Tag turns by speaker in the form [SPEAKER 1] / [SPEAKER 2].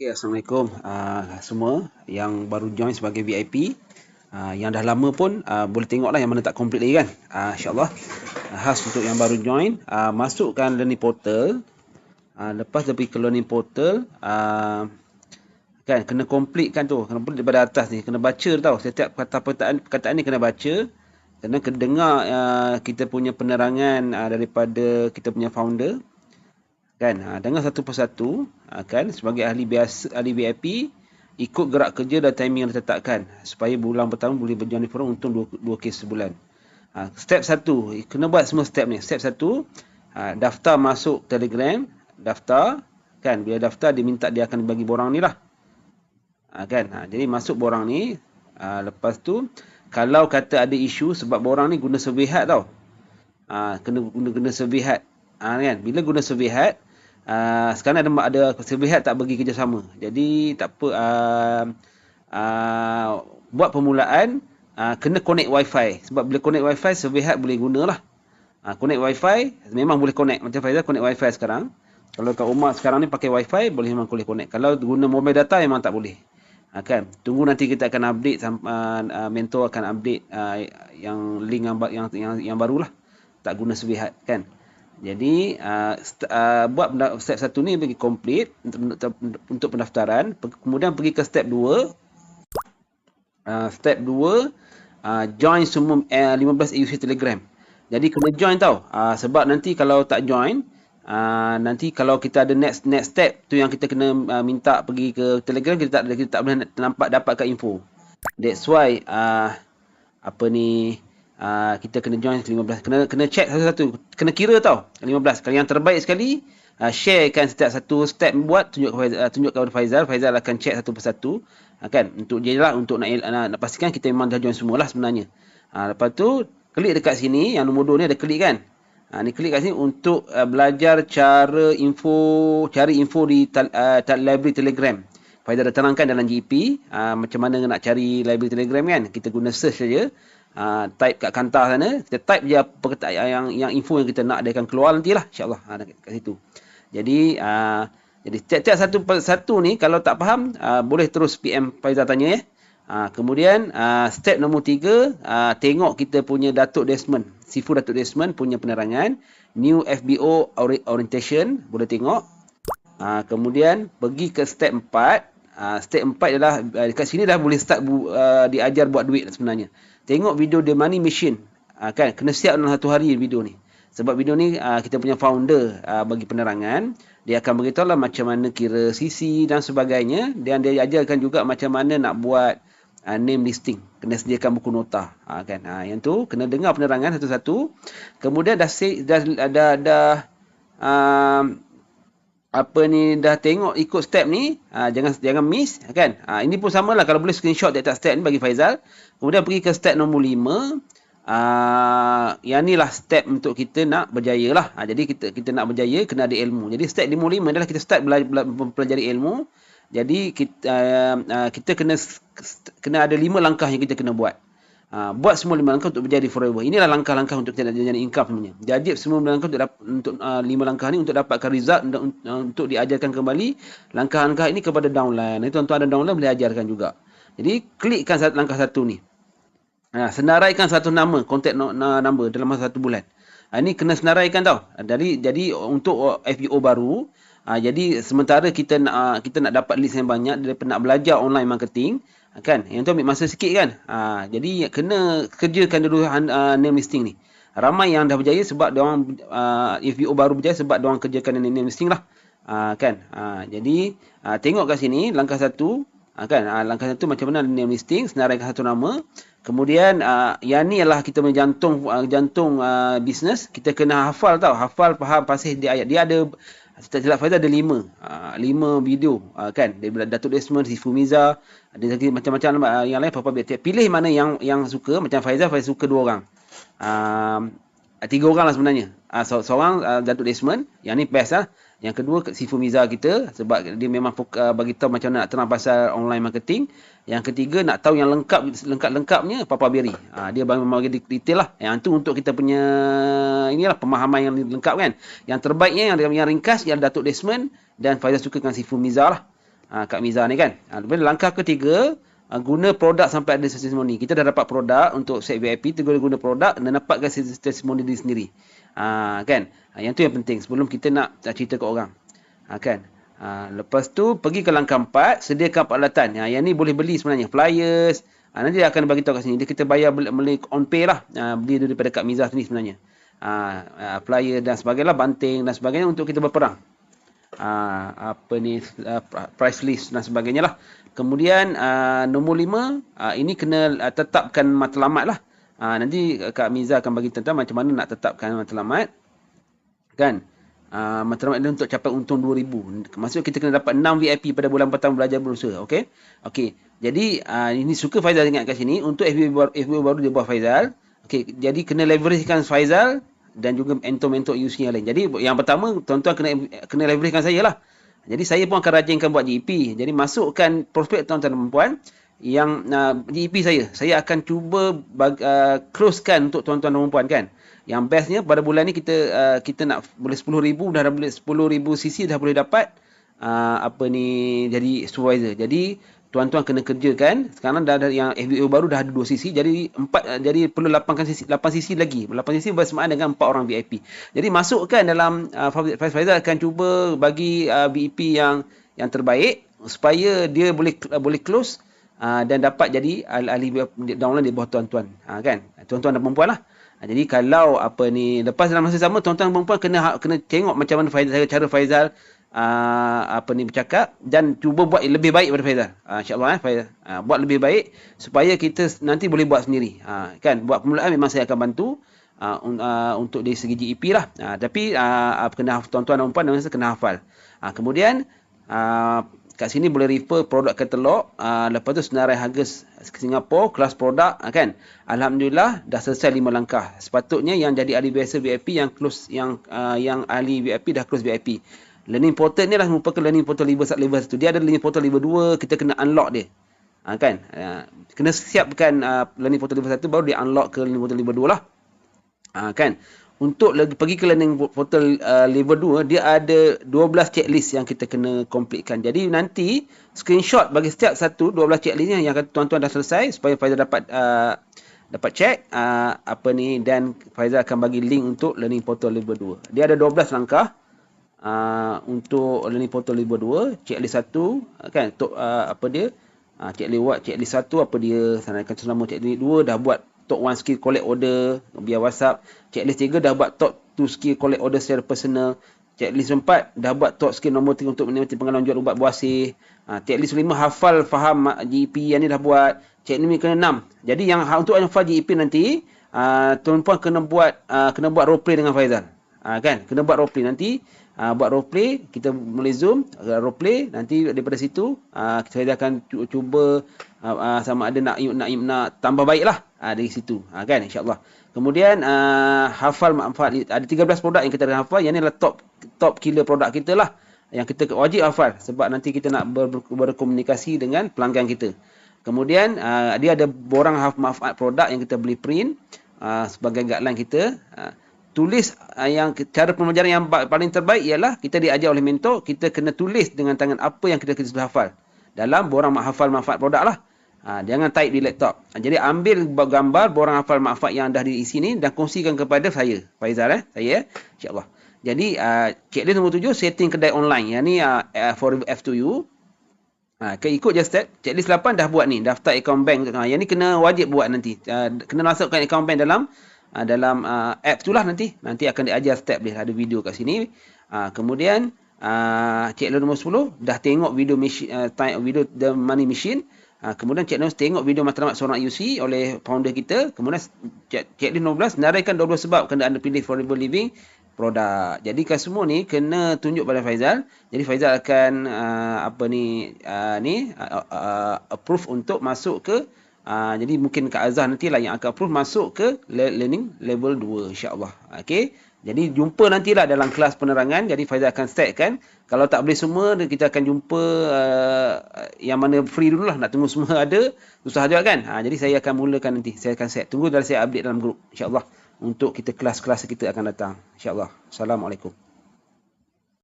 [SPEAKER 1] Okay, Assalamualaikum semua yang baru join sebagai VIP. Yang dah lama pun boleh tengoklah yang mana tak complete lagi kan. InsyaAllah. Khas untuk yang baru join, masukkan learning portal. Lepas dia pergi ke learning portal, kan kena complete kan tu, kena complete daripada atas ni, kena baca tau. Setiap perkataan ni kena baca. Kena dengar kita punya penerangan daripada kita punya founder. Kan, dengar satu persatu, kan, sebagai ahli biasa, ahli VIP, ikut gerak kerja dan timing yang ditetapkan supaya bulan pertama boleh berjuang di forum untung 2 kes sebulan. Step 1, kena buat semua step ni. Step 1, daftar masuk Telegram, daftar, kan, bila daftar dia minta dia akan bagi borang ni lah. Kan, jadi masuk borang ni, lepas tu kalau kata ada isu sebab borang ni guna survey hard tau. Guna survey hard. Kan, bila guna survey hard, sekarang ada survey hard tak bagi kerjasama. Jadi tak apa, buat permulaan, kena connect wifi. Sebab bila connect wifi, survey hard boleh gunalah. Connect wifi, memang boleh connect. Macam Faizal connect wifi sekarang. Kalau kat rumah sekarang ni pakai wifi, memang boleh connect. Kalau guna mobile data, memang tak boleh. Kan, tunggu nanti kita akan update, mentor akan update yang link yang barulah. Tak guna survey hard kan. Jadi buat step 1 ni bagi complete untuk pendaftaran. Kemudian pergi ke step 2. Step 2, join semua 15 user Telegram. Jadi kena join tau. Sebab nanti kalau tak join, nanti kalau kita ada next step tu yang kita kena minta pergi ke Telegram, kita tak boleh dapatkan info. That's why kita kena join 15. Kena check satu-satu. Kena kira tau. 15. Kalau yang terbaik sekali, sharekan setiap satu step buat, tunjuk kepada Faizal. Faizal akan check satu persatu. Kan? Untuk dia lah, untuk nak pastikan kita memang dah join semualah sebenarnya. Lepas tu, klik dekat sini. Yang nombor 2 ni ada klik kan? Ni klik kat sini untuk belajar cari info di library Telegram. Faizal dah terangkan dalam GP macam mana nak cari library Telegram kan. Kita guna search saja. Type kat kantar sana, kita type je apa yang info yang kita nak, dia akan keluar nantilah insya-Allah kat situ. Jadi tiap-tiap satu ni kalau tak faham boleh terus PM Faizal tanya ya. Kemudian step nombor 3, tengok kita punya Datuk Desmond, Sifu Datuk Desmond punya penerangan new FBO orientation, boleh tengok. Kemudian pergi ke step 4. Step 4 adalah dekat sini dah boleh start diajar buat duit sebenarnya. Tengok video The Money Machine. Kan, kena siap dalam 1 hari video ni. Sebab video ni kita punya founder bagi penerangan. Dia akan beritahu lah macam mana kira CC dan sebagainya. Dan dia ajarkan juga macam mana nak buat name listing. Kena sediakan buku nota. Kan, yang tu kena dengar penerangan satu-satu. Kemudian dah tengok ikut step ni, jangan miss kan. Ini pun samalah, kalau boleh screenshot tiap-tiap step ni bagi Faizal. Kemudian pergi ke step nombor 5. Yang ni lah step untuk kita nak berjaya lah. Jadi kita nak berjaya kena ada ilmu. Jadi step nombor 5 adalah kita start mempelajari ilmu. Jadi kita kena ada 5 langkah yang kita kena buat. Buat semua 5 langkah untuk berjaya forever. Inilah langkah-langkah untuk kita nak jadi income sebenarnya. Jajib semua langkah untuk 5 langkah ni untuk dapatkan result, untuk diajarkan kembali langkah-langkah ini kepada downline. Nanti tuan-tuan ada downline boleh ajarkan juga. Jadi klikkan langkah 1 ni. Senaraikan satu nama, contact number dalam masa 1 bulan. Ini kena senaraikan tau. Jadi untuk FBO baru, jadi sementara kita nak dapat list yang banyak, daripada nak belajar online marketing, kan, yang tu ambil masa sikit kan. Jadi kena kerjakan dulu name listing ni. Ramai yang dah berjaya sebab diorang FBO baru berjaya sebab diorang kerjakan name listing lah. Kan. Jadi tengok kat sini langkah 1. Kan, langkah 1 macam mana name listing, senaraikan satu nama. Kemudian yang ni ialah kita punya jantung bisnes. Kita kena hafal tau, faham pasal dia ayat. Dia ada, tak silap Faizal ada 5 video kan, daripada Datuk Desmond, Sifu Miza, ada lagi macam-macam yang lain. Pilih mana yang suka. Macam Faizal suka 2 orang, 3 orang lah sebenarnya. Seorang Datuk Desmond, yang ni best lah. Yang kedua Sifu Miza kita, sebab dia memang bagi tahu macam mana nak tenang pasal online marketing. Yang ketiga nak tahu yang lengkapnya Papa Berry. Dia bagi detail lah. Yang tu untuk kita punya inilah pemahaman yang lengkap kan. Yang terbaiknya yang ringkas ialah Datuk Desmond dan Faizal suka dengan Sifu Miza lah. Kak Miza ni kan. Lepas langkah ketiga, guna produk sampai ada testimoni. Kita dah dapat produk untuk set VIP, kita guna produk dan dapatkan testimoni diri sendiri. Kan? Yang tu yang penting sebelum kita nak cerita ke orang. Kan? Lepas tu pergi ke langkah 4, sediakan peralatan. Yang ni boleh beli sebenarnya, flyers. Nanti dia akan bagi tahu kat sini. Dia kita bayar beli on pay lah. Beli daripada Kak Miza sendiri sebenarnya. Flyer dan sebagainya, banting dan sebagainya untuk kita berperang. Price list dan sebagainya lah. Kemudian nombor 5, ini kena tetapkan matlamat lah. Nanti Kak Miza akan bagi tentang macam mana nak tetapkan matlamat. Kan? Matlamat dia untuk capai untung 2,000. Maksudnya kita kena dapat 6 VIP pada bulan pertama belajar berusaha. Okey. Jadi ini suka Faizal ingat kat sini. Untuk FBO baru dia buat Faizal. Okey. Jadi kena leveragekan Faizal dan juga mentor-mentor UC yang lain. Jadi yang pertama tuan-tuan kena leveragekan saya lah. Jadi saya pun akan rajinkan buat GEP. Jadi masukkan prospek tuan-tuan dan perempuan yang GEP saya. Saya akan cuba closekan untuk tuan-tuan dan perempuan kan. Yang bestnya pada bulan ni kita nak boleh 10,000, dah boleh 10,000 CC dah boleh dapat jadi supervisor. Jadi tuan-tuan kena kerjakan. Sekarang dah ada yang FBO baru dah ada 2 CC. Jadi perlu 8 CC lagi. 8 CC bersamaan dengan 4 orang VIP. Jadi masukkan dalam Faizal akan cuba bagi VIP yang terbaik supaya dia boleh close dan dapat jadi ahli downline di bawah tuan-tuan. Kan? Tuan-tuan dan perempuan lah. Jadi kalau lepas dalam masa sama tuan-tuan dan perempuan kena tengok macam mana cara Faizal bercakap dan cuba buat lebih baik daripada Faizal. InsyaAllah Faizal buat lebih baik supaya kita nanti boleh buat sendiri. Kan, buat permulaan memang saya akan bantu untuk dari segi GEP lah. Tapi kena tuan-tuan dan perempuan kena hafal. Kemudian kat sini boleh refer produk katalog. Lepas tu senarai harga Singapura, kelas produk kan. Alhamdulillah dah selesai 5 langkah. Sepatutnya yang jadi ahli biasa VIP yang close yang ahli VIP dah close VIP. Learning portal ni lah merupakan learning portal level 1. Dia ada learning portal level 2, kita kena unlock dia. Kan? Kena siapkan learning portal level 1 baru dia unlock ke learning portal level 2 lah. Kan? Untuk pergi ke learning portal level 2, dia ada 12 checklist yang kita kena completekan. Jadi nanti screenshot bagi setiap 12 checklist ni yang tuan-tuan dah selesai supaya Faizal dapat check dan Faizal akan bagi link untuk learning portal level 2. Dia ada 12 langkah untuk learning portal level 2. Checklist 1 kan checklist 1 dia sanakan selama checklist 2 dah buat top 1 skill collect order via WhatsApp. Checklist 3 dah buat top 2 skill collect order secara personal. Checklist 4 dah buat top skill nombor 3 untuk menikmati pengalaman jual ubat buasih. Checklist 5 hafal faham GEP yang ni dah buat. Checklist kena 6. Jadi yang untuk hafal GEP nanti tuan-puan kena buat role play dengan Faizal. Kan? Kena buat role play nanti. Buat role play, kita boleh zoom role play, nanti daripada situ kita akan cuba sama ada nak tambah baik lah dari situ kan, insyaAllah. Kemudian hafal manfaat, ada 13 produk yang kita akan hafal. Yang ni adalah top killer produk kita lah yang kita wajib hafal sebab nanti kita nak berkomunikasi dengan pelanggan kita. Kemudian dia ada borang manfaat produk yang kita boleh print sebagai guideline kita. Tulis yang cara pembelajaran yang paling terbaik ialah kita diajar oleh mentor, kita kena tulis dengan tangan apa yang kita sudah hafal dalam borang hafal manfaat produk lah. Jangan type di laptop. Jadi ambil gambar borang hafal manfaat yang dah diisi ni dan kongsikan kepada saya, Faizal insyaAllah. Jadi checklist nombor 7, setting kedai online. Yang ni for F2U. Ikut je step. Checklist 8 dah buat ni, daftar account bank. Yang ni kena wajib buat nanti. Kena masukkan account bank dalam app tu lah nanti akan diajar step dia, ada video kat sini. Kemudian checklist nombor 10 dah tengok video video The Money Machine. Kemudian checklist tengok video matlamat seorang UC oleh founder kita. Kemudian checklist 12 senaraikan 12 sebab kena anda pilih Forever Living produk. Jadi kan semua ni kena tunjuk pada Faizal. Jadi Faizal akan approve untuk masuk ke jadi mungkin Kak Azhar nantilah yang akan approve masuk ke learning level 2 insyaAllah. Okey. Jadi jumpa nantilah dalam kelas penerangan. Jadi Faizal akan setkan. Kalau tak boleh semua, kita akan jumpa yang mana free dululah. Nak tunggu semua ada, susah juga kan. Jadi saya akan mulakan nanti. Saya akan set. Tunggu dan saya update dalam grup insyaAllah. Untuk kita kelas-kelas kita akan datang. InsyaAllah. Assalamualaikum.